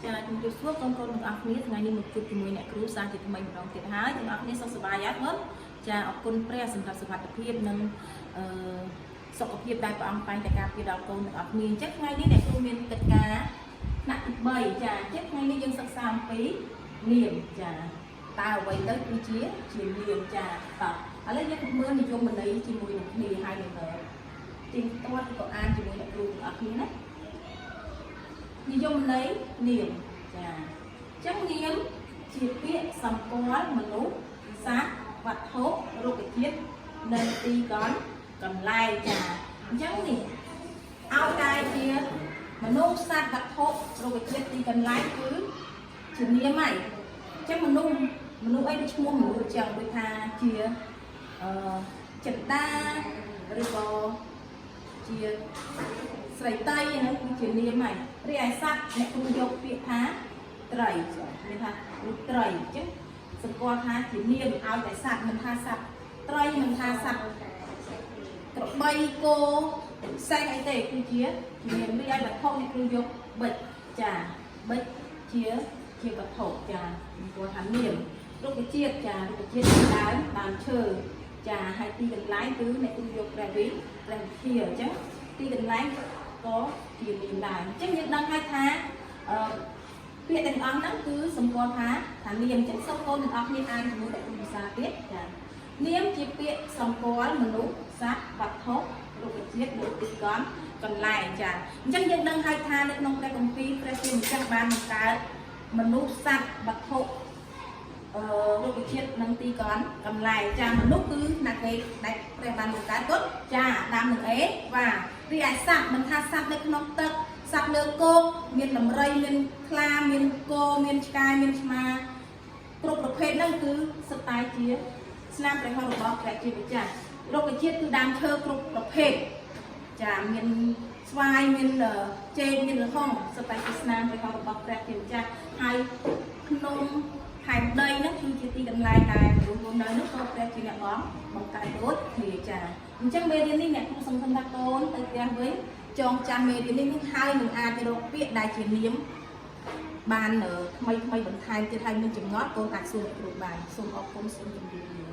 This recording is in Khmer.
ចាជំរាបសួរកូនទាំងអស់គ្នាថ្ងៃនេះមកជួបជាមួយអ្នកគ្រូសាស្ត្រជាថ្មីម្ដងទៀតហើយទាំងអស់គ្នាសុខសប្បាយអត់បងចាអរគុណព្រះសម្រាប់សុខភាពនិងសុខភាពដែលព្រះអង្គតែងតែការពារដល់កូនទាំងអស់គ្នាអញ្ចឹងថ្ងៃនេះអ្នកគ្រូមានកិច្ចការថ្នាក់ទី3ចាអញ្ចឹងថ្ងៃនេះយើងសិក្សាអំពីនាមចាតើអ្វីទៅគឺជានាមចាតឥឡូវយើងមើលនិយមន័យជាមួយនឹងគ្នាហើយនឹងទីផ្ទាល់ក៏អានជាមួយអ្នកគ្រូទាំងអស់គ្នាណានិយមន័យនាមចាអញ្ចឹងនាមជាពាក្យសម្គាល់មនុស្សសត្វវត្ថុរុក្ខជាតិនៅទីកន្លែងចាអញ្ចឹងនេះឲ្យតែជាមនុស្សសត្វវត្ថុរុក្ខជាតិទីកន្លែងគឺជានាមហើយអញ្ចឹងមនុស្សអីដូចឈ្មោះមនុស្សចឹងដូចថាជាចិន្តាឬក៏ជាស្រីតៃហ្នឹងគឺជានាមហើយរីឯសត្វអ្នកគ្រូយកពាក្យថាត្រីមានថារូបត្រីអញ្ចឹងសម្គាល់ថាជានាមឲ្យតែសត្វមិនថាសត្វត្រីមិនថាសត្វក្របីគោផ្សេងអីទេគឺជានាមរីឯវត្ថុអ្នកគ្រូយកបិចចាបិចជាវត្ថុចាសម្គាល់ថានាមរុក្ខជាតិចារុក្ខជាតិដើមឈើចាហើយទីកន្លែងគឺអ្នកគ្រូយកព្រះវិហារអញ្ចឹងទីកន្លែងក៏ជានាមដែរអញ្ចឹងយើងដឹងហើយថាពាក្យទាំងអស់ហ្នឹងគឺសម្គាល់ថានាមអញ្ចឹងសូមកូនទាំងអស់គ្នាអានជាមួយតែភាសាទៀតចានាមជាពាក្យសម្គាល់មនុស្សសត្វវត្ថុរុក្ខជាតិនៅទីកន្លែងចាអញ្ចឹងយើងដឹងហើយថានៅក្នុងព្រះគម្ពីរព្រះជាម្ចាស់បានបង្កើតមនុស្សសត្វវត្ថុរុក្ខជាតិនឹងទីកន្លែងចាមនុស្សគឺណាគេដែលព្រះបានបង្កើតគាត់ចាដើមនឹងអេវ៉ារីឯសត្វមិនថាសត្វនៅក្នុងទឹកសត្វលើគោកមានដំរីមានខ្លាមានគោមានឆ្កែមានឆ្មាគ្រប់ប្រភេទហ្នឹងគឺសុទ្ធតែជាស្នាមព្រះហស្ថរបស់ព្រះជាម្ចាស់រុក្ខជាតិគឺដើមឈើគ្រប់ប្រភេទចាមានស្វាយមានចេកមានល្ហុងសុទ្ធតែជាស្នាមព្រះហស្ថរបស់ព្រះជាម្ចាស់ហើយក្នុងខែដីហ្នឹងគឺជាទីកន្លែងដែលមនុស្សរស់នៅនោះក៏ព្រះជាអ្នកបង្កើតដូចគ្នាចាអញ្ចឹងមេរៀននេះអ្នកគ្រូសង្ឃឹមថាកូនទៅផ្ទះវិញចងចាំមេរៀននេះហើយនឹងអាចរកពាក្យដែលជានាមបានថ្មីបន្ថែមទៀតហើយមានចម្ងល់កូនអាចសួរអ្នកគ្រូបានសូមអរគុណសូមជម្រាបលា